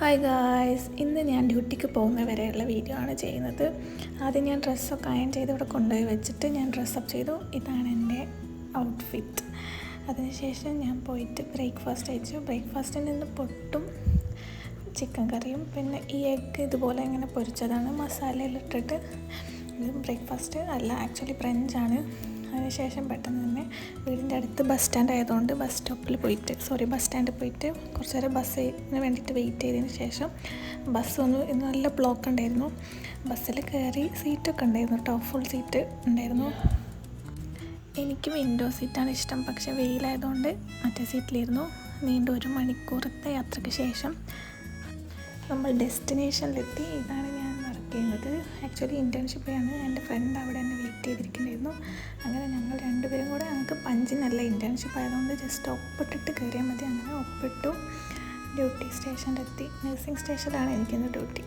Hi guys, ഇന്ന് ഞാൻ ഡ്യൂട്ടിക്ക് പോകുന്ന വരെയുള്ള വീഡിയോ ആണ് ചെയ്യുന്നത്. ആദ്യം ഞാൻ ഡ്രസ്സൊക്കെ അയൺ ചെയ്ത് ഇവിടെ കൊണ്ടുപോയി വെച്ചിട്ട് ഞാൻ ഡ്രസ്സപ്പ് ചെയ്തു. ഇതാണ് എൻ്റെ ഔട്ട്ഫിറ്റ്. അതിനുശേഷം ഞാൻ പോയിട്ട് ബ്രേക്ക്ഫാസ്റ്റ് കഴിച്ചു. ബ്രേക്ക്ഫാസ്റ്റിൽ നിന്ന് പൊട്ടും ചിക്കൻ കറിയും പിന്നെ ഈ എഗ്ഗ് ഇതുപോലെ ഇങ്ങനെ പൊരിച്ചതാണ് മസാലയിലിട്ടിട്ട്. ഇത് ബ്രേക്ക്ഫാസ്റ്റ് അല്ല, ആക്ച്വലി ബ്രഞ്ചാണ്. അതിനുശേഷം പെട്ടെന്ന് തന്നെ വീടിൻ്റെ അടുത്ത് ബസ് സ്റ്റാൻഡ് ആയതുകൊണ്ട് ബസ് സ്റ്റാൻഡിൽ പോയിട്ട് കുറച്ച് നേരം ബസ്സിന് വേണ്ടിയിട്ട് വെയിറ്റ് ചെയ്തതിന് ശേഷം ബസ് വന്നു. ഇന്ന് നല്ല ബ്ലോക്ക് ഉണ്ടായിരുന്നു. ബസ്സിൽ കയറി സീറ്റൊക്കെ ഉണ്ടായിരുന്നു കേട്ടോ, ഫുൾ സീറ്റ് ഉണ്ടായിരുന്നു. എനിക്ക് വിൻഡോ സീറ്റാണ് ഇഷ്ടം, പക്ഷേ വെയിലായതുകൊണ്ട് മറ്റേ സീറ്റിലിരുന്നു. നീണ്ട 1 മണിക്കൂറത്തെ യാത്രയ്ക്ക് ശേഷം നമ്മൾ ഡെസ്റ്റിനേഷനിലെത്തി. ഇതാണ് ഞാൻ വർക്ക് ചെയ്യുന്നത്. ആക്ച്വലി ഇൻറ്റേൺഷിപ്പാണ്. എൻ്റെ ഫ്രണ്ട് അവിടെ എന്നെ വെയിറ്റ് ചെയ്തിരിക്കുന്നുണ്ടായിരുന്നു. അങ്ങനെ ഞങ്ങൾ രണ്ടുപേരും കൂടെ, ഞങ്ങൾക്ക് 5-നല്ല ഇൻറ്റേൺഷിപ്പ് ആയതുകൊണ്ട് ജസ്റ്റ് ഒപ്പിട്ടിട്ട് കയറിയാൽ മതി. അങ്ങനെ ഒപ്പിട്ടു ഡ്യൂട്ടി സ്റ്റേഷനിലെത്തി. നഴ്സിംഗ് സ്റ്റേഷനിലാണ് എനിക്കിന്ന് ഡ്യൂട്ടി.